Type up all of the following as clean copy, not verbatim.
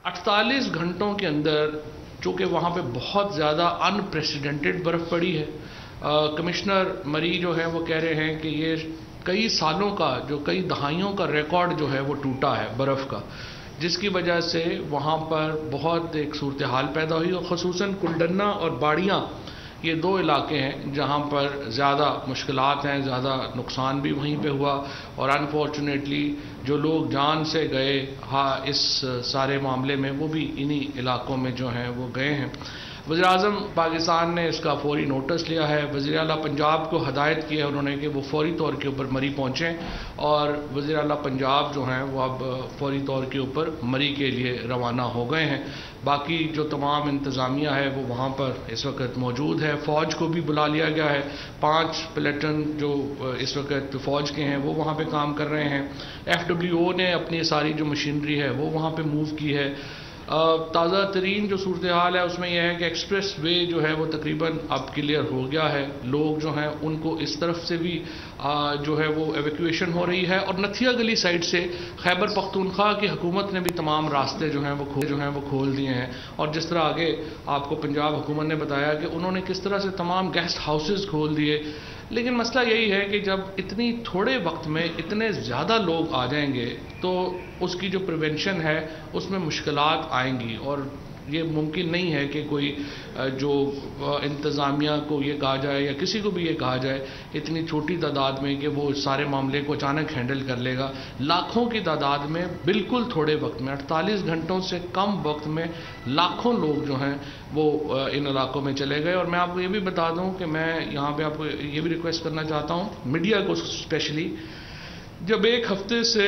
48 घंटों के अंदर चूँकि वहाँ पे बहुत ज़्यादा अनप्रेसिडेंटेड बर्फ़ पड़ी है, कमिश्नर मरी जो है वो कह रहे हैं कि ये कई सालों का, जो कई दहाइयों का रिकॉर्ड जो है वो टूटा है बर्फ़ का, जिसकी वजह से वहाँ पर बहुत एक सूरत हाल पैदा हुई। और ख़ुसूसन कुलडन्ना और बाड़ियाँ ये दो इलाके हैं जहाँ पर ज़्यादा मुश्किलात हैं, ज़्यादा नुकसान भी वहीं पे हुआ। और अनफॉर्चुनेटली जो लोग जान से गए इस सारे मामले में, वो भी इन्हीं इलाकों में जो हैं वो गए हैं। वज़ीर-ए-आज़म पाकिस्तान ने इसका फौरी नोटिस लिया है। वज़ीर आला पंजाब को हदायत की है उन्होंने कि वो फौरी तौर के ऊपर मरी पहुँचें, और वज़ीर आला पंजाब जो हैं वो अब फौरी तौर के ऊपर मरी के लिए रवाना हो गए हैं। बाकी जो तमाम इंतज़ामिया है वो वहाँ पर इस वक्त मौजूद है। फ़ौज को भी बुला लिया गया है। 5 प्लेटन जो इस वक्त फ़ौज के हैं वो वहाँ पे काम कर रहे हैं। FWO ने अपनी सारी जो मशीनरी है वो वहाँ पे मूव की है। ताज़ा तरीन जो सूरत हाल है उसमें यह है कि एक्सप्रेस वे जो है वो तकरीबन अब क्लियर हो गया है। लोग जो हैं उनको इस तरफ से भी जो है वो एवैक्यूएशन हो रही है। और नथिया गली साइड से खैबर पख्तूनख्वा की हुकूमत ने भी तमाम रास्ते जो हैं वो खोल दिए हैं। और जिस तरह आगे आपको पंजाब हुकूमत ने बताया कि उन्होंने किस तरह से तमाम गेस्ट हाउसेज खोल दिए। लेकिन मसला यही है कि जब इतनी थोड़े वक्त में इतने ज़्यादा लोग आ जाएंगे तो उसकी जो प्रिवेंशन है उसमें मुश्किलात आएंगी। और ये मुमकिन नहीं है कि कोई जो इंतज़ामिया को ये कहा जाए या किसी को भी ये कहा जाए इतनी छोटी तादाद में कि वो सारे मामले को अचानक हैंडल कर लेगा। लाखों की तादाद में बिल्कुल थोड़े वक्त में, 48 घंटों से कम वक्त में लाखों लोग जो हैं वो इन इलाकों में चले गए। और मैं आपको ये भी बता दूं कि मैं यहाँ पे आपको ये भी रिक्वेस्ट करना चाहता हूँ मीडिया को स्पेशली, जब एक हफ्ते से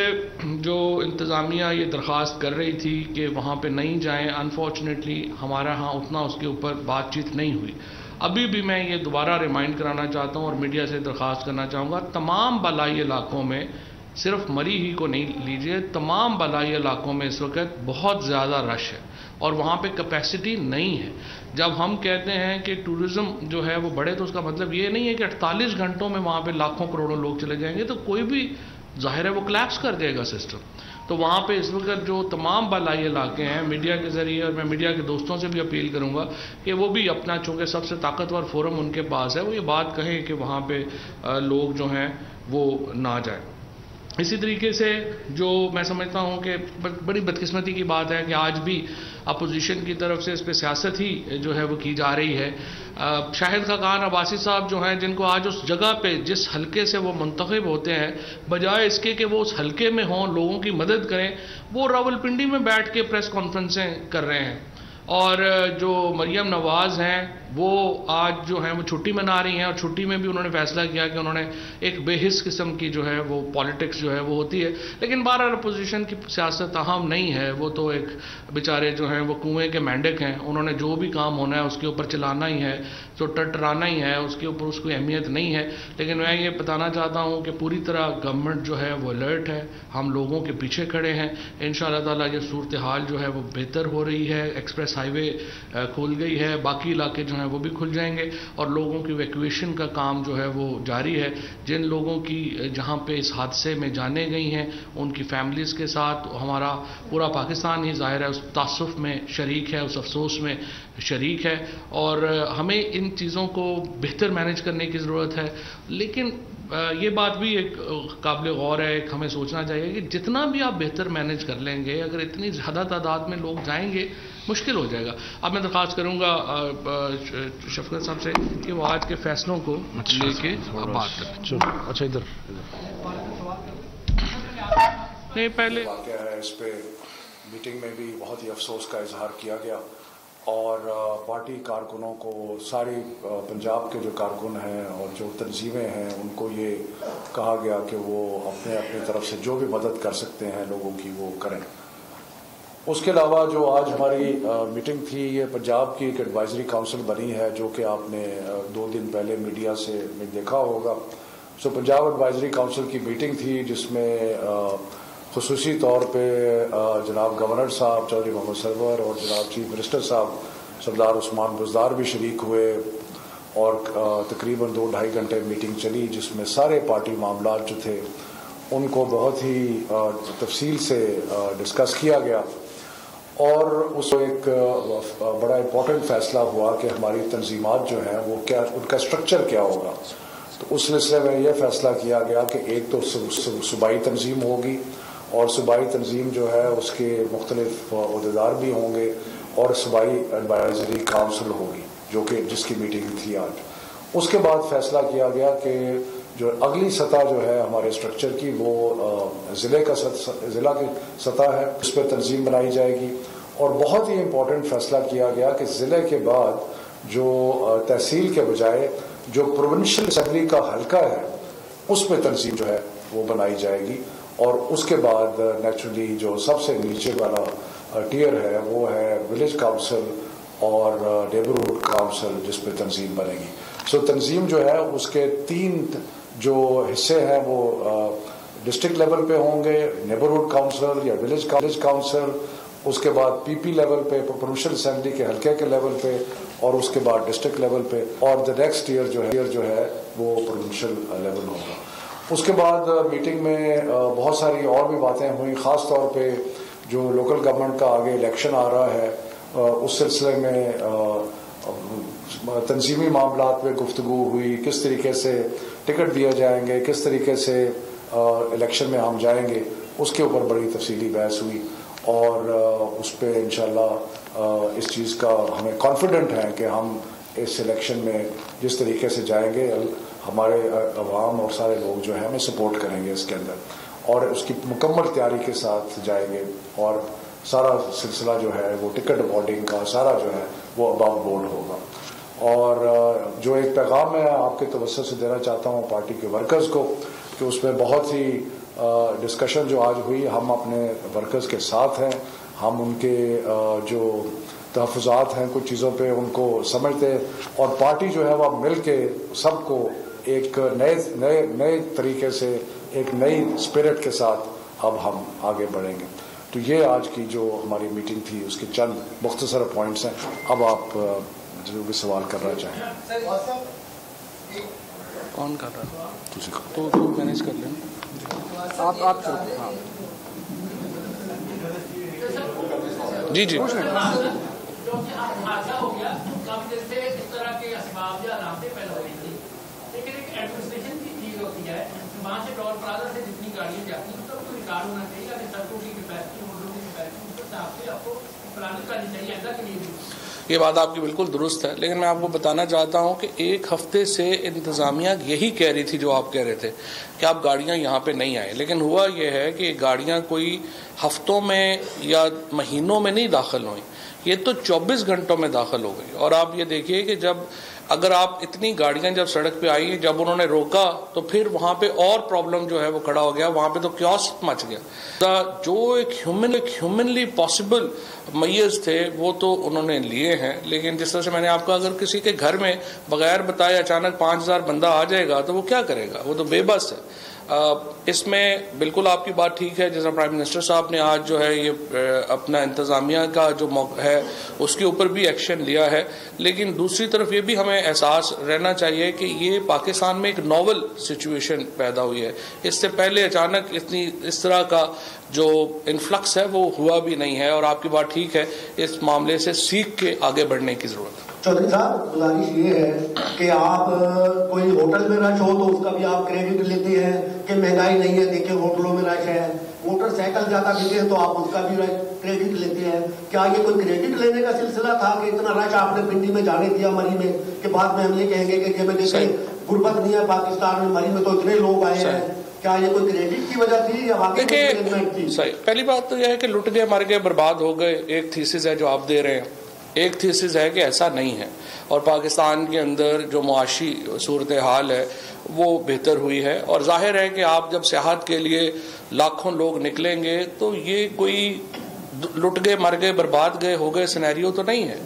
जो इंतज़ामिया ये दरख्वास्त कर रही थी कि वहाँ पे नहीं जाएं, अनफॉर्चुनेटली हमारा यहाँ उतना उसके ऊपर बातचीत नहीं हुई। अभी भी मैं ये दोबारा रिमाइंड कराना चाहता हूँ और मीडिया से दरख्वास्त करना चाहूँगा, तमाम बलाई इलाकों में, सिर्फ मरी ही को नहीं लीजिए, तमाम बलाई इलाकों में इस वक्त बहुत ज़्यादा रश है और वहाँ पे कैपेसिटी नहीं है। जब हम कहते हैं कि टूरिज़्म जो है वो बढ़े तो उसका मतलब ये नहीं है कि 48 घंटों में वहाँ पे लाखों करोड़ों लोग चले जाएंगे, तो कोई भी ज़ाहिर है वो कोलैप्स कर देगा सिस्टम। तो वहाँ पे इस वक्त जो तमाम बलाई इलाके हैं, मीडिया के ज़रिए, और मैं मीडिया के दोस्तों से भी अपील करूँगा कि वो भी अपना, चूँकि सबसे ताकतवर फोरम उनके पास है, वो ये बात कहें कि वहाँ पे लोग जो हैं वो ना जाए। इसी तरीके से जो मैं समझता हूँ कि बड़ी बदकिस्मती की बात है कि आज भी अपोजिशन की तरफ से इस पर सियासत ही जो है वो की जा रही है। शाहिद खाकान अब्बासी साहब जो हैं, जिनको आज उस जगह पे, जिस हलके से वो मुंतखब होते हैं, बजाय इसके कि वो उस हलके में हों, लोगों की मदद करें, वो रावलपिंडी में बैठ के प्रेस कॉन्फ्रेंसें कर रहे हैं। और जो मरियम नवाज़ हैं वो आज जो हैं वो छुट्टी मना रही हैं, और छुट्टी में भी उन्होंने फैसला किया कि उन्होंने एक बेहिस किस्म की जो है वो पॉलिटिक्स जो है वो होती है। लेकिन बहरहाल अपोजिशन की सियासत अहम नहीं है, वो तो एक बेचारे जो हैं वो कुएं के मेंढक हैं, उन्होंने जो भी काम होना है उसके ऊपर चलाना ही है, तो टटराना ही है, उसके ऊपर उसको अहमियत नहीं है। लेकिन मैं ये बताना चाहता हूँ कि पूरी तरह गवर्नमेंट जो है वो अलर्ट है, हम लोगों के पीछे खड़े हैं। इंशाअल्लाह ताला ये सूरत हाल जो है वो बेहतर हो रही है। एक्सप्रेस हाईवे खुल गई है, बाकी इलाके जो हैं वो भी खुल जाएंगे और लोगों की इवैक्यूएशन का काम जो है वो जारी है। जिन लोगों की जहां पे इस हादसे में जाने गई हैं उनकी फैमिलीज़ के साथ हमारा पूरा पाकिस्तान ही ज़ाहिर है उस तासुफ में शरीक है, उस अफसोस में शरीक है। और हमें इन चीज़ों को बेहतर मैनेज करने की ज़रूरत है। लेकिन ये बात भी एक काबिल गौर है, एक हमें सोचना चाहिए कि जितना भी आप बेहतर मैनेज कर लेंगे, अगर इतनी ज़्यादा तादाद में लोग जाएंगे मुश्किल हो जाएगा। अब मैं दरख्वास्त करूँगा शफकत साहब से कि वो आज के फैसलों को लेके बात करें। अच्छा, इधर नहीं, पहले वाक़या है, इस पे मीटिंग में भी बहुत ही अफसोस का इजहार किया गया और पार्टी कारकुनों को, सारी पंजाब के जो कारकुन हैं और जो तंजीमें हैं, उनको ये कहा गया कि वो अपने अपनी तरफ से जो भी मदद कर सकते हैं लोगों की वो करें। उसके अलावा जो आज हमारी मीटिंग थी, ये पंजाब की एक एडवाइजरी काउंसिल बनी है, जो कि आपने 2 दिन पहले मीडिया से देखा होगा। सो पंजाब एडवाइजरी काउंसिल की मीटिंग थी जिसमें खुसूसी तौर पे जनाब गवर्नर साहब चौधरी मोहम्मद सरवर और जनाब चीफ मिनिस्टर साहब सरदार उस्मान बुज़दार भी शरीक हुए और तकरीबन 2-2.5 घंटे मीटिंग चली, जिसमें सारे पार्टी मामलात जो थे उनको बहुत ही तफसील से डिस्कस किया गया। और उस एक बड़ा इम्पोर्टेंट फैसला हुआ कि हमारी तंजीमात जो हैं वो क्या, उनका स्ट्रक्चर क्या होगा। तो उस सिलसिले में यह फैसला किया गया कि एक तो सूबाई तंजीम होगी और सूबाई तंजीम जो है उसके मुख्तलिफ ओहदेदार भी होंगे और सूबाई एडवाइजरी काउंसिल होगी जो कि जिसकी मीटिंग थी आज। उसके बाद फैसला किया गया कि जो अगली सतह जो है हमारे स्ट्रक्चर की वो ज़िला की सतह है, उस पर तंजीम बनाई जाएगी। और बहुत ही इम्पोर्टेंट फैसला किया गया कि ज़िले के बाद जो तहसील के बजाय जो प्रोविंशियल असेंबली का हल्का है उस पर तंजीम जो है वो बनाई जाएगी। और उसके बाद नेचुरली जो सबसे नीचे वाला टियर है वो है विलेज काउंसिल और नेबरहुड काउंसिल जिस पर तंजीम बनेगी। सो तंजीम जो है उसके 3 जो हिस्से हैं वो डिस्ट्रिक्ट लेवल पे होंगे, नेबरहुड काउंसिल या विलेज काउंसिल, उसके बाद पीपी लेवल पे, प्रोविंशियल असेंबली के हल्के के लेवल पे, और उसके बाद डिस्ट्रिक्ट लेवल पे, और द नेक्स्ट ईयर जो है वो प्रोविंशियल लेवल होगा। उसके बाद मीटिंग में बहुत सारी और भी बातें हुई, खास तौर पे जो लोकल गवर्नमेंट का आगे इलेक्शन आ रहा है उस सिलसिले में तंजीमी मामलात में गुफ्तगू हुई, किस तरीके से टिकट दिए जाएंगे, किस तरीके से इलेक्शन में हम जाएंगे, उसके ऊपर बड़ी तफसीली बहस हुई। और उस पर इंशाल्लाह इस चीज़ का हमें कॉन्फिडेंट है कि हम इस इलेक्शन में जिस तरीके से जाएंगे हमारे अवाम और सारे लोग जो है हमें सपोर्ट करेंगे इसके अंदर, और उसकी मुकम्मल तैयारी के साथ जाएंगे। और सारा सिलसिला जो है वो टिकट होल्डिंग का सारा जो है वो अबाव बोर्ड होगा। और जो एक पैगाम मैं आपके तवज्जो से देना चाहता हूँ पार्टी के वर्कर्स को कि उसमें बहुत ही डिस्कशन जो आज हुई, हम अपने वर्कर्स के साथ हैं, हम उनके जो तहफ़्फ़ुज़ात हैं कुछ चीज़ों पे उनको समझते हैं, और पार्टी जो है वह मिल के सबको एक नए तरीके से एक नई स्पिरिट के साथ अब हम आगे बढ़ेंगे। तो ये आज की जो हमारी मीटिंग थी उसके चंद मुख्तसर पॉइंट्स हैं। अब आप जो भी सवाल करना चाहें। कौन कर रहा है तो मैनेज कर लें आप हाँ जी जी लेकिन एक एडमिनिस्ट्रेशन की चीज होती है, वहाँ से टोल प्लाजा से जितनी गाड़ियाँ जाती हैं तो कोई रिकॉर्ड होना चाहिए कि सड़कों की कैपेसिटी, मोटरों की कैपेसिटी उस हिसाब से आपको प्लानिंग करनी चाहिए, ऐसा कि नहीं। ये बात आपकी बिल्कुल दुरुस्त है, लेकिन मैं आपको बताना चाहता हूँ कि 1 हफ्ते से इंतज़ामिया यही कह रही थी जो आप कह रहे थे कि आप गाड़ियाँ यहाँ पे नहीं आए, लेकिन हुआ ये है कि गाड़ियाँ कोई हफ्तों में या महीनों में नहीं दाखिल हुई, ये तो 24 घंटों में दाखिल हो गई। और आप ये देखिए कि जब अगर आप इतनी गाड़ियां जब सड़क पे आई, जब उन्होंने रोका तो फिर वहां पे और प्रॉब्लम जो है वो खड़ा हो गया, वहां पे तो क्योस मच गया। जो एक ह्यूमनली पॉसिबल मैयर्स थे वो तो उन्होंने लिए हैं, लेकिन जिस तरह से मैंने आपको, अगर किसी के घर में बगैर बताए अचानक 5000 बंदा आ जाएगा तो वो क्या करेगा, वो तो बेबस है। इसमें बिल्कुल आपकी बात ठीक है, जैसा प्राइम मिनिस्टर साहब ने आज जो है ये अपना इंतज़ामिया का जो मौका है उसके ऊपर भी एक्शन लिया है, लेकिन दूसरी तरफ ये भी हमें एहसास रहना चाहिए कि ये पाकिस्तान में एक नॉवल सिचुएशन पैदा हुई है। इससे पहले अचानक इतनी इस तरह का जो इन्फ्लक्स है वो हुआ भी नहीं है, और आपकी बात ठीक है, इस मामले से सीख के आगे बढ़ने की जरूरत है। चौधरी साहब, गुजारिश ये है कि आप कोई होटल में रश हो तो उसका भी आप क्रेडिट लेते हैं कि महंगाई नहीं है, देखिए होटलों में रश है, मोटरसाइकिल ज्यादा बिके तो आप उसका भी क्रेडिट लेते हैं। क्या ये कोई क्रेडिट लेने का सिलसिला था कि इतना रश आपने पिंडी में जाने दिया मरी में, कि बाद में हम ये कहेंगे कि मैं देखिए गुर्बत नहीं है पाकिस्तान में, मरी में तो इतने लोग आए हैं, क्या ये कोई क्रेडिट की वजह थी या बाकी थी? सही, पहली बात तो यह है कि लुट गए, मर गए, बर्बाद हो गए, एक थीसिस है जो आप दे रहे हैं। एक थीसिस है कि ऐसा नहीं है, और पाकिस्तान के अंदर जो मुआशी सूरत हाल है वो बेहतर हुई है, और जाहिर है कि आप जब सियाहत के लिए लाखों लोग निकलेंगे तो ये कोई लुट गए, मर गए, बर्बाद गए, हो गए सिनेरियो तो नहीं है।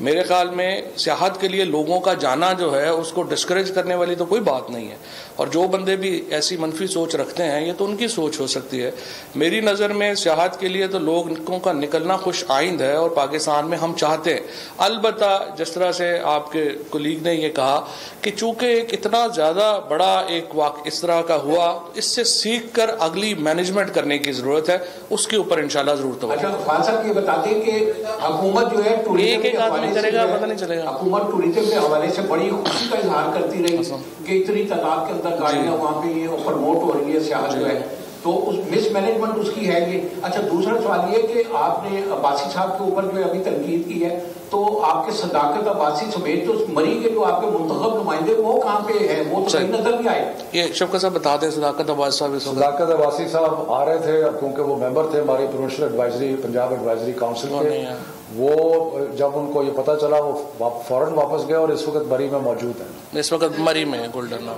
मेरे ख्याल में सियाहत के लिए लोगों का जाना जो है उसको डिस्करेज करने वाली तो कोई बात नहीं है, और जो बंदे भी ऐसी मनफी सोच रखते हैं ये तो उनकी सोच हो सकती है। मेरी नज़र में सियाहत के लिए तो लोगों का निकलना खुश आइंद है और पाकिस्तान में हम चाहते हैं। अलबत्ता जिस तरह से आपके कोलीग ने ये कहा कि चूंकि एक इतना ज़्यादा बड़ा एक वाक़ इस तरह का हुआ, इससे सीख कर अगली मैनेजमेंट करने की ज़रूरत है, उसके ऊपर इंशाल्लाह ज़रूर तो। अच्छा खान साहब ये बताते हैं कि हुकूमत जो है एक आदमी करेगा पता नहीं चलेगा। हुकूमत टूरिज्म के हवाले से बड़ी खुशी का इजहार करती रही कि इतनी तादाद के अंदर गाड़ियां वहाँ पे ये प्रमोट हो रही है सियाहत जो है, तो उस मिसमैनेजमेंट उसकी है ये। अच्छा दूसरा सवाल ये कि आपने अब्बासी साहब के ऊपर जो है अभी तनकीद की है, तो आपके सदाकत अब्बासी समेत तो मरी के जो आपके मुंतखब नुमाइंदे वो कहाँ पे है, वो तो कहीं नजर नहीं आए। ये शफकत साहब बता दें, सदाकत अब्बासी साहब आ रहे थे क्योंकि वो मेंबर थे हमारी provincial advisory Punjab advisory council के। वो जब उनको ये पता चला वो फौरन वापस गए और इस वक्त मरी में मौजूद है। इस वक्त मरी में गोल्डन नाम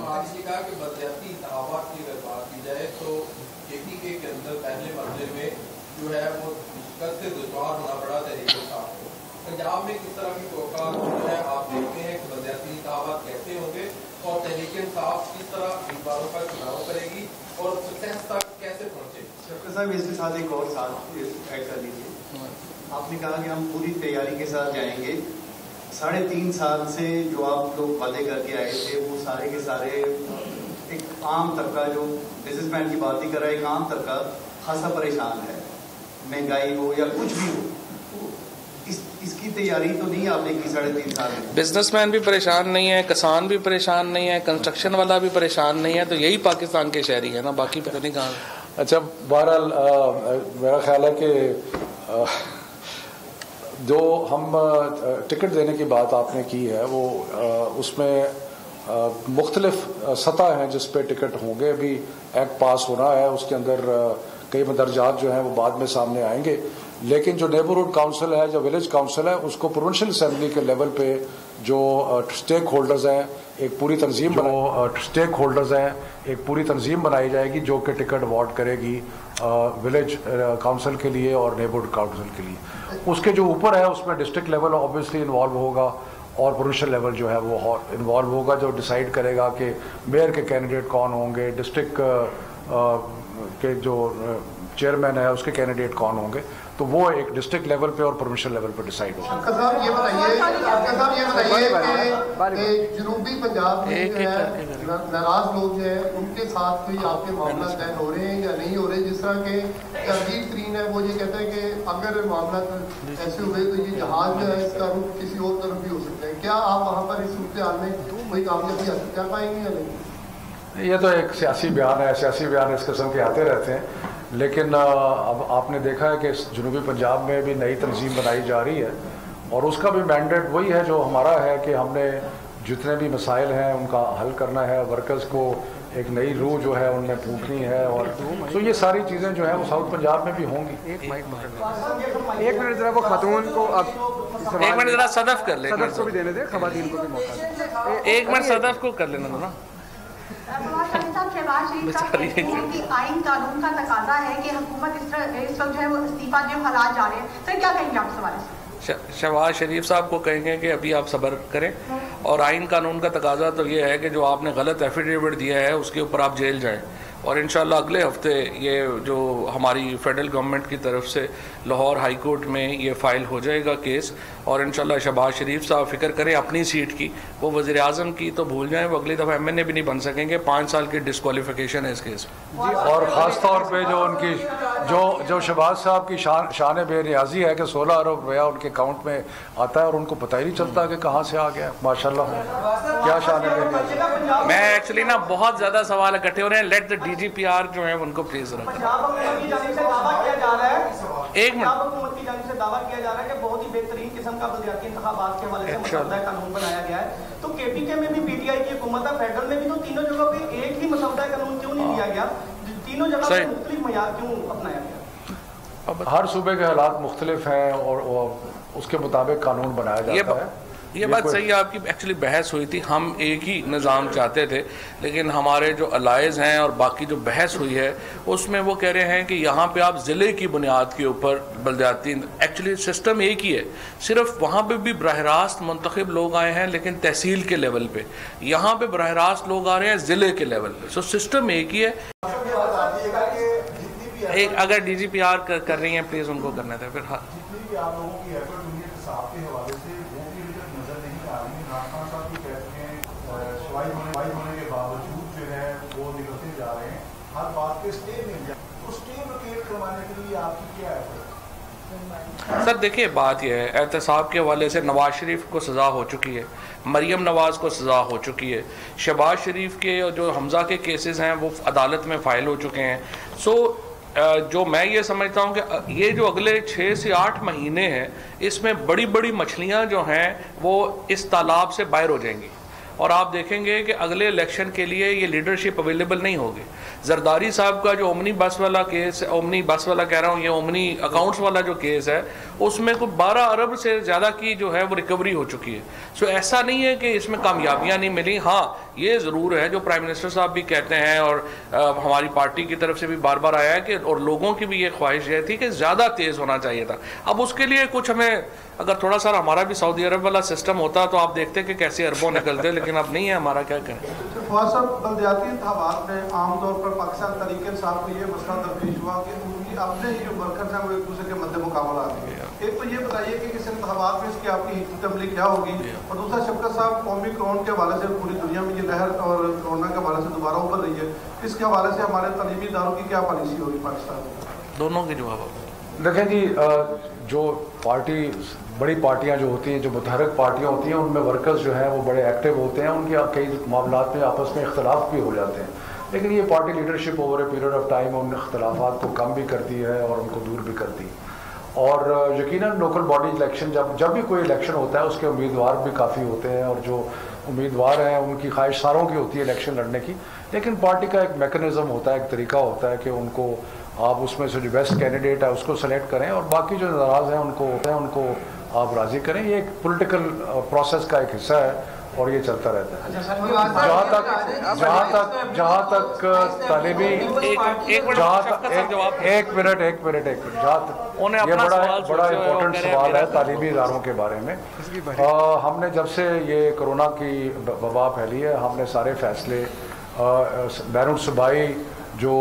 पंजाब में किस तरह की टोका जो है आप देखते हैं कि बलदियाती इंतखाबात कैसे होंगे और तहरीक इंसाफ किस तरह उम्मीदवारों का चुनाव करेगी और सक्सेस तक कैसे पहुंचेगी? शफकत साहब इसके साथ एक और साथ ऐड कर लीजिए। आपने कहा कि हम पूरी तैयारी के साथ जाएंगे। 3.5 साल से जो आप लोग वादे करके आए थे वो सारे के सारे एक आम तबका जो बिजनेसमैन की बात ही कर रहा है, एक आम तबका खासा परेशान है, महंगाई हो या कुछ भी हो, इसकी तैयारी तो नहीं आपने की 3.5 साल में। बिजनेसमैन भी परेशान नहीं है, किसान भी परेशान नहीं है, कंस्ट्रक्शन वाला भी परेशान नहीं है, तो यही पाकिस्तान के शहरी है ना, बाकी पता नहीं कहाँ। अच्छा बहरहाल मेरा ख्याल है कि जो हम टिकट देने की बात आपने की है वो उसमें मुख्तलिफ सतह हैं जिस पे टिकट होंगे। अभी एक्ट पास होना है, उसके अंदर कई मदरजात जो हैं वो बाद में सामने आएंगे, लेकिन जो नेबरहुड काउंसिल है, जो विलेज काउंसिल है, उसको प्रोविंशियल असेंबली के लेवल पे जो स्टेक होल्डर्स हैं एक पूरी तंजीम बनाई जाएगी जो कि टिकट अवार्ड करेगी विलेज काउंसिल के लिए और नेबरहुड काउंसिल के लिए। उसके जो ऊपर है उसमें डिस्ट्रिक्ट लेवल ऑब्वियसली इन्वॉल्व होगा और प्रोविंशियल लेवल जो है वो इन्वॉल्व होगा, जो डिसाइड करेगा कि मेयर के कैंडिडेट कौन होंगे, डिस्ट्रिक्ट के जो चेयरमैन है उसके कैंडिडेट कौन होंगे, तो वो एक डिस्ट्रिक्ट लेवल पे और प्रोविंशियल लेवल पे डिसाइड होगा। आपका साहब ये बताइए कि जनूबी पंजाब में जो है नाराज लोग जो है उनके साथ कोई आपके मामला तय हो रहे हैं या नहीं हो रहे? जिस तरह के तरजीह तरीन है वो ये कहते हैं कि अगर मामला ऐसे हुए तो ये जहाज जो है इसका रुख किसी और तरफ भी हो सकता है। क्या आप वहाँ पर इस सूरत हाल में कोई कामयाबी हासिल कर पाएंगे या नहीं? ये तो एक सियासी बयान है, सियासी बयान इस किस्म के आते रहते हैं, लेकिन अब आपने देखा है कि जनूबी पंजाब में भी नई तंजीम बनाई जा रही है और उसका भी मैंडेट वही है जो हमारा है कि हमने जितने भी मसाइल हैं उनका हल करना है, वर्कर्स को एक नई रूह जो है उनमें फूंकनी है, और तो ये सारी चीज़ें जो है वो साउथ पंजाब में भी होंगी। एक मिनट जरा वो खातून को अब एक मिनट जरा सदफ कर ले, सदफ को भी देने दे, खवातीन को भी मौका। एक मिनट सदफ को कर लेना ना। आइन कानून का तकाजा है कि हुकूमत इस वक्त जो है वो इस्तीफा जो हालात जा रहे हैं, तो क्या कहेंगे आप सवाल से? शहबाज शरीफ साहब को कहेंगे कि अभी आप सब्र करें, और आइन कानून का तकाजा तो ये है कि जो आपने गलत एफिडेविट दिया है उसके ऊपर आप जेल जाएं, और इंशाल्लाह अगले हफ्ते ये जो हमारी फेडरल गवर्नमेंट की तरफ से लाहौर हाई कोर्ट में ये फ़ाइल हो जाएगा केस, और इंशाल्लाह शहबाज शरीफ साहब फिक्र करें अपनी सीट की, वो वज़ीर आज़म की तो भूल जाएं, वो अगली दफ़ा MNA भी नहीं बन सकेंगे, 5 साल की डिस्क्वालिफिकेशन है इस केस में। और ख़ास तौर पे जो उनकी जो शहबाज साहब की शान बेनियाजी है कि 16 अरब रुपया उनके अकाउंट में आता है और उनको पता ही नहीं चलता कि कहाँ से आ गया। माशाल्लाह क्या शान बेनियाजी। मैं एक्चुअली ना बहुत ज़्यादा सवाल इकट्ठे हो रहे हैं, लेट द DGPR जो है उनको प्लीज रखें। एक मिनट, हुकूमत की जानिब से दावा किया जा रहा है कि बहुत ही बेहतरीन किस्म का बलदियाती इंतखाबात के हवाले से मसौदा कानून बनाया गया है, तो KPK में भी PTI की हुकूमत है, फेडरल में भी, तो तीनों जगह पे एक ही मसौदा कानून क्यों नहीं दिया गया? तीनों जगह पे मुख्तलिफ मयार क्यों अपनाया गया? हर सूबे के हालात मुख्तलिफ हैं और उसके मुताबिक कानून बनाया जाता है। ये बात सही है आपकी। एक्चुअली बहस हुई थी, हम एक ही निज़ाम चाहते थे, लेकिन हमारे जो अलाइज हैं और बाकी जो बहस हुई है उसमें वो कह रहे हैं कि यहाँ पे आप ज़िले की बुनियाद के ऊपर बलदियाती, एक्चुअली सिस्टम एक ही है, सिर्फ वहाँ पे भी बराह रास्त मुंतखब लोग आए हैं लेकिन तहसील के लेवल पे, यहाँ पे बराह रास्त लोग आ रहे हैं ज़िले के लेवल पे। सो सिस्टम एक ही है। एक अगर DGPR कर रही हैं प्लीज़ उनको करने दें। फिर हाँ होने के बावजूद जो है वो निकलते जा रहे हैं, हर बात पे स्टे मिल जाए, तो स्टे लोकेट करवाने के लिए आपकी क्या है? सर देखिए, बात यह है, एहतसाब के हवाले से नवाज शरीफ को सज़ा हो चुकी है, मरियम नवाज़ को सज़ा हो चुकी है, शहबाज शरीफ के जो हमज़ा के केसेस हैं वो अदालत में फ़ाइल हो चुके हैं। सो जो मैं ये समझता हूँ कि ये जो अगले 6 से 8 महीने हैं, इसमें बड़ी बड़ी मछलियाँ जो हैं वो इस तालाब से बाहर हो जाएंगी और आप देखेंगे कि अगले इलेक्शन के लिए ये लीडरशिप अवेलेबल नहीं होगी। जरदारी साहब का जो ओमनी बस वाला केस, ओमनी बस वाला कह रहा हूँ, ये ओमनी अकाउंट्स वाला जो केस है, उसमें कुछ 12 अरब से ज़्यादा की जो है वो रिकवरी हो चुकी है। सो ऐसा नहीं है कि इसमें कामयाबियाँ नहीं मिली। हाँ, ये ज़रूर है जो प्राइम मिनिस्टर साहब भी कहते हैं और हमारी पार्टी की तरफ से भी बार बार आया है कि, और लोगों की भी ये ख्वाहिश ये थी कि ज़्यादा तेज़ होना चाहिए था। अब उसके लिए कुछ हमें, अगर थोड़ा सा हमारा भी सऊदी अरब वाला सिस्टम होता तो आप देखते कि कैसे अरबों निकलते, लेकिन अब नहीं है हमारा, क्या करें। फवाद साहब, बलदियाती इंतखाबात में आमतौर पर पाकिस्तान तरीके साहब को ये मसला दरपेश हुआ कि उनकी अपने ही जो वर्कर्स हैं वो एक दूसरे के मद्दे मुकाबला आते हैं। एक तो ये बताइए कि इस इंतखाबात में इसकी आपकी हिकमत अमली क्या होगी, और दूसरा शफकत साहब ओमिक्रॉन के हवाले से पूरी दुनिया में ये लहर और कोरोना के हवाले से दोबारा उभर रही है, इसके हवाले से हमारे तलीमी इदारों की क्या पॉलिसी होगी पाकिस्तान में? दोनों के जवाब देखें जी, जो पार्टी, बड़ी पार्टियां जो होती हैं, जो मुतहरक पार्टियां होती हैं, उनमें वर्कर्स जो हैं वो बड़े एक्टिव होते हैं, उनके कई मामलात में आपस में इख्तलाफ भी हो जाते हैं, लेकिन ये party leadership over a period of time उन इख्तलाफात को कम भी करती है और उनको दूर भी करती है। और यकीनन लोकल बॉडी इलेक्शन, जब भी कोई इलेक्शन होता है उसके उम्मीदवार भी काफ़ी होते हैं, और जो उम्मीदवार हैं उनकी ख्वाहिश सारों की होती है इलेक्शन लड़ने की, लेकिन पार्टी का एक मैकेनिज़्म होता है, एक तरीका होता है कि उनको आप उसमें से जो बेस्ट कैंडिडेट है उसको सेलेक्ट करें और बाकी जो नाराज़ हैं उनको आप राज़ी करें। ये एक पॉलिटिकल प्रोसेस का एक हिस्सा है और ये चलता रहता है। जहाँ तक तालिबी, एक मिनट, ये बड़ा इम्पोर्टेंट सवाल है तालिबी इदारों के बारे में। हमने जब से ये कोरोना की वबा फैली है, हमने सारे फैसले बैरून सूबाई जो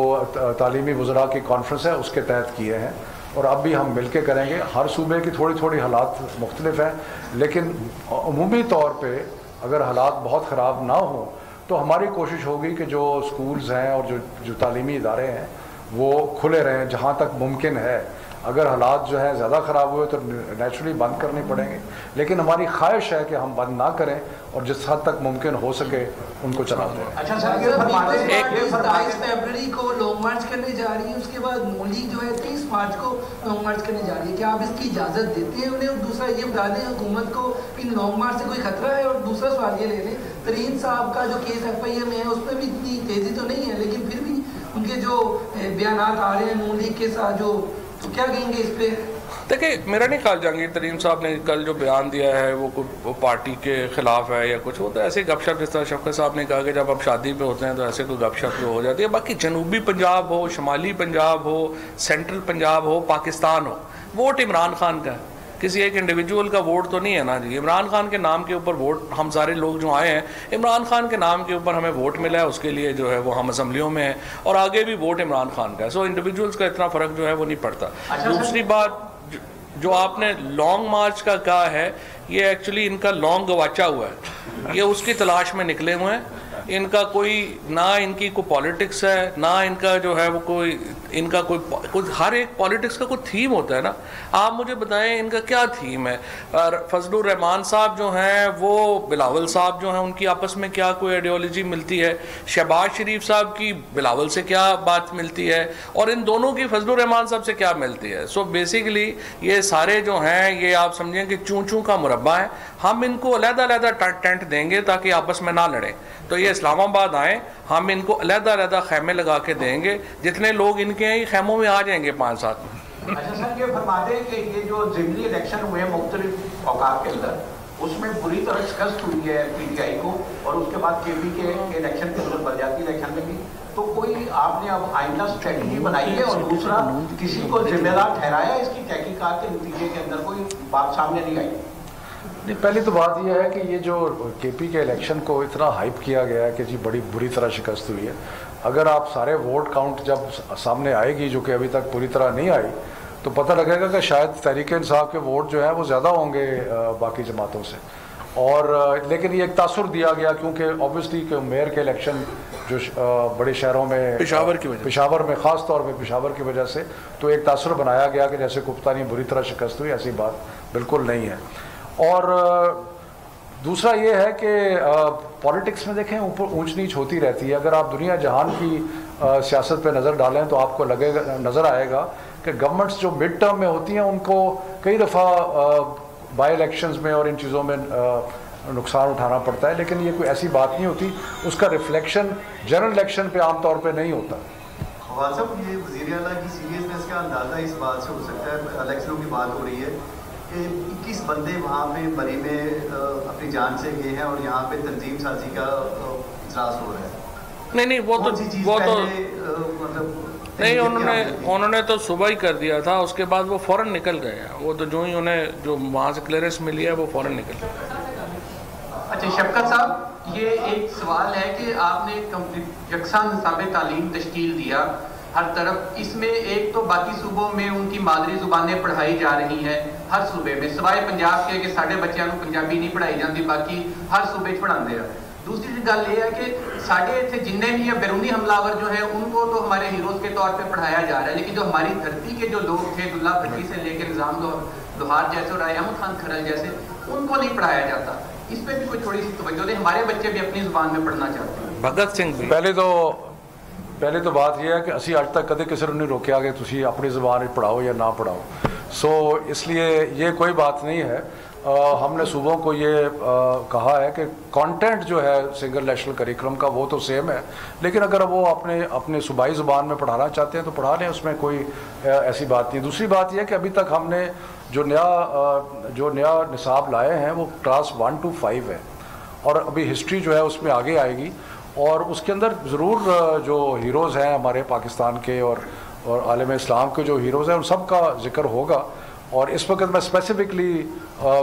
तालीमी वज़रा की कॉन्फ्रेंस है उसके तहत किए हैं, और अब भी हम मिलके करेंगे। हर सूबे की थोड़ी थोड़ी हालात मुख्तलिफ हैं, लेकिन अमूमी तौर पे अगर हालात बहुत ख़राब ना हो तो हमारी कोशिश होगी कि जो स्कूल्स हैं और जो तालीमी इदारे हैं वो खुले रहें जहाँ तक मुमकिन है। अगर हालात जो है ज़्यादा ख़राब हुए तो नेचुरली बंद करने पड़ेंगे, लेकिन हमारी ख्वाहिश है कि हम बंद ना करें और जिस हद तक मुमकिन हो सके उनको चलाते हैं। अच्छा सर, 27 फरवरी को लॉन्ग मार्च करने जा रही है, उसके बाद मोली जो है 30 मार्च को लॉन्ग मार्च करने जा रही है, क्या आप इसकी इजाज़त देते हैं उन्हें? और दूसरा ये बता दें हुकूमत को इन लॉन्ग मार्च से कोई खतरा है? और दूसरा सवाल ये ले लें, तरीन साहब का जो केस FIA में है उसमें भी इतनी तेज़ी तो नहीं है, लेकिन फिर भी उनके जो बयान आ रहे हैं नून लीग के साथ, तो क्या कहेंगे इस पे? देखिए, मेरा नहीं ख्याल जहांगीर तरीन साहब ने कल जो बयान दिया है वो पार्टी के खिलाफ है या कुछ, वो तो ऐसे गपशप, जिस तरह शफकत साहब ने कहा कि जब आप शादी पे होते हैं तो ऐसे कोई गपशप जो हो जाती है। बाकी जनूबी पंजाब हो, शुमाली पंजाब हो, सेंट्रल पंजाब हो, पाकिस्तान हो, वोट इमरान खान का है, किसी एक इंडिविजुअल का वोट तो नहीं है ना जी। इमरान खान के नाम के ऊपर वोट, हम सारे लोग जो आए हैं इमरान खान के नाम के ऊपर हमें वोट मिला है, उसके लिए जो है वो हम असम्बलियों में हैं और आगे भी वोट इमरान खान का है। सो इंडिविजुअल्स का इतना फ़र्क जो है वो नहीं पड़ता। दूसरी बात, जो आपने लॉन्ग मार्च का कहा है, ये एक्चुअली इनका लॉन्ग गवाचा हुआ है, ये उसकी तलाश में निकले हुए हैं। इनका कोई ना, इनकी कोई पॉलिटिक्स है ना, इनका जो है वो कोई, इनका कोई हर एक पॉलिटिक्स का कोई थीम होता है ना। आप मुझे बताएं इनका क्या थीम है? और फजलुर रहमान साहब जो हैं वो बिलावल साहब जो हैं उनकी आपस में क्या कोई आइडियोलॉजी मिलती है? शहबाज शरीफ साहब की बिलावल से क्या बात मिलती है? और इन दोनों की फजलुर रहमान साहब से क्या मिलती है? सो बेसिकली ये सारे जो हैं ये आप समझें कि चूं चूं का मुरब्बा है। हम इनको अलग-अलग टेंट देंगे ताकि आपस में ना लड़ें। तो ये इस्लामाबाद आए, हम इनको अलग-अलग खैमे लगा के देंगे, जितने लोग इनके हैं खैमों में आ जाएंगे 5-7 में। अच्छा सर, ये फरमा दें कि ये जो ज़िमनी इलेक्शन हुए मुख्तलिफ औकात के अंदर, उसमें बुरी तरह शिकस्त हुई है PTI को, और उसके बाद KP के इलेक्शन के अंदर बलदियाती इलेक्शन में भी। तो कोई आपने अब आइंदा स्ट्रेटजी बनाई है, और दूसरा किसी को जिम्मेदार ठहराया इसकी तहकीकात के नतीजे के अंदर? कोई बात सामने नहीं आई। नहीं, पहली तो बात यह है कि ये जो KP के इलेक्शन को इतना हाइप किया गया है कि जी बड़ी बुरी तरह शिकस्त हुई है। अगर आप सारे वोट काउंट जब सामने आएगी, जो कि अभी तक पूरी तरह नहीं आई, तो पता लगेगा कि शायद तहरीक इंसाफ के वोट जो है वो ज़्यादा होंगे बाकी जमातों से। और लेकिन ये एक तासुर दिया गया, क्योंकि ऑब्वियसली कि मेयर के इलेक्शन जो बड़े शहरों में पेशावर में ख़ास तौर पे पेशावर की वजह से, तो एक तासुर बनाया गया कि जैसे कुप्तानी बुरी तरह शिकस्त हुई। ऐसी बात बिल्कुल नहीं है। और दूसरा ये है कि पॉलिटिक्स में देखें ऊपर ऊंच नीच होती रहती है। अगर आप दुनिया जहान की सियासत पे नज़र डालें तो आपको लगेगा, नज़र आएगा कि गवर्नमेंट्स जो मिड टर्म में होती हैं उनको कई दफ़ा बाई इलेक्शंस में और इन चीज़ों में नुकसान उठाना पड़ता है, लेकिन ये कोई ऐसी बात नहीं होती। उसका रिफ्लेक्शन जनरल इलेक्शन पे आमतौर पे नहीं होता। खवाल साहब, ये वज़ीर आला की सीरियसनेस का अंदाज़ा इस बात से हो सकता है, इलेक्शनों की बात हो रही है कि 21 बंदे वहाँ पे मरी में अपनी जान से गए हैं, और यहाँ पे तंजीम साजी का इजलास हो रहा है। नहीं, वो तो मतलब नहीं, उन्होंने तो सुबह ही कर दिया था, उसके बाद वो फौरन निकल गए। वो तो जो ही उन्हें जो वहाँ से क्लियरेंस मिली है वो फौरन निकल गए। अच्छा शफकत साहब, ये एक सवाल है कि आपने यकसा निसाब तालीम तश्कील दिया हर तरफ, इसमें एक तो बाकी सूबों में उनकी मादरी जुबानें पढ़ाई जा रही हैं, हर सूबे में सिवाय पंजाब के कि साढ़े बच्चों को पंजाबी नहीं पढ़ाई जाती, बाकी हर सूबे पढ़ाते हैं। दूसरी गल ये है कि साढ़े इतने जिन्ने भी है बैरूनी हमलावर जो है उनको तो हमारे हीरोज के तौर पे पढ़ाया जा रहा है, लेकिन जो हमारी धरती के जो लोग थे, दुल्ला भट्टी से लेकर निजाम लोहार जैसे और अहमद खान खरल जैसे, उनको नहीं पढ़ाया जाता। इस पर भी कोई थोड़ी सी तवज्जो दें, हमारे बच्चे भी अपनी जुबान में पढ़ना चाहते हैं। भगत सिंह भी पहले तो बात यह है कि असी अज तक कदे किसी ने नहीं रोकया कि तुसी अपनी ज़बान पढ़ाओ या ना पढ़ाओ। सो इसलिए ये कोई बात नहीं है। हमने सूबों को ये कहा है कि कंटेंट जो है सिंगल नेशनल करिकुलम का वो तो सेम है, लेकिन अगर वो अपने सूबाई ज़बान में पढ़ाना चाहते हैं तो पढ़ा लें, उसमें कोई ऐसी बात नहीं। दूसरी बात यह है कि अभी तक हमने जो नया निसाब लाए हैं वो क्लास 1 to 5 है, और अभी हिस्ट्री जो है उसमें आगे आएगी, और उसके अंदर ज़रूर जो हीरोज़ हैं हमारे पाकिस्तान के और आलम इस्लाम के जो हीरोज़ हैं उन सब का जिक्र होगा। और इस वक्त मैं स्पेसिफिकली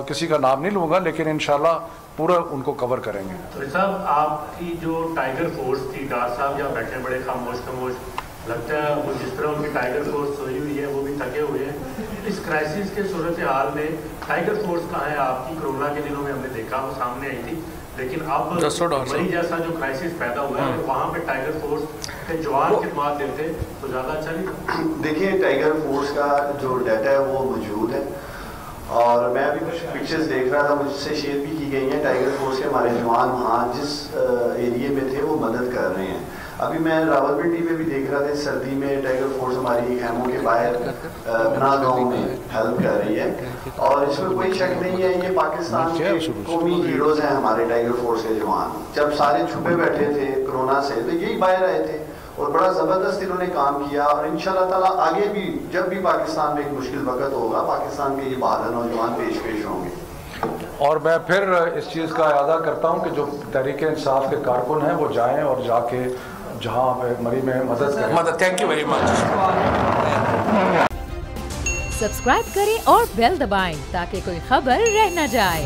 किसी का नाम नहीं लूँगा, लेकिन इंशाल्लाह पूरा उनको कवर करेंगे। तो साहब, आपकी जो टाइगर फोर्स थी, डार साहब जहाँ बैठे बड़े खामोश लगता है, वो जिस तरह उनकी टाइगर फोर्स सोई हुई है वो भी थके हुए हैं। इस क्राइसिस के सूरत हाल में टाइगर फोर्स कहाँ है आपकी? कोरोना के दिनों में हमने देखा वो सामने आई थी, लेकिन अब वही जैसा जो क्राइसिस पैदा हुआ है वहाँ पे टाइगर फोर्स के जवान खिदमत देते तो ज़्यादा अच्छा नहीं। देखिए, टाइगर फोर्स का जो डाटा है वो मौजूद है, और मैं अभी कुछ पिक्चर्स देख रहा था, मुझसे शेयर भी की गई हैं। टाइगर फोर्स के हमारे जवान वहाँ जिस एरिए में थे वो मदद कर रहे हैं। अभी मैं रावलपिंडी में भी देख रहा था, सर्दी में टाइगर फोर्स हमारी खैमों के बाहर बना गाँव में हेल्प कर रही है, और इसमें कोई शक नहीं है ये पाकिस्तान के कौमी हीरोज हैं हमारे टाइगर फोर्स के जवान। जब सारे छुपे बैठे थे कोरोना से तो यही बाहर आए थे और बड़ा ज़बरदस्त इन्होंने काम किया, और इंशाल्लाह ताला आगे भी जब भी पाकिस्तान में एक मुश्किल वक्त होगा, पाकिस्तान के ये बहादुर नौजवान पेश होंगे। और मैं फिर इस चीज़ का इरादा करता हूँ कि जो तहरीक इंसाफ के कारकुन हैं वो जाएँ और जाके जहाँ पे मरी में मदद करें। Thank you very much. Subscribe करें और बेल दबाएं ताकि कोई खबर रह न जाए।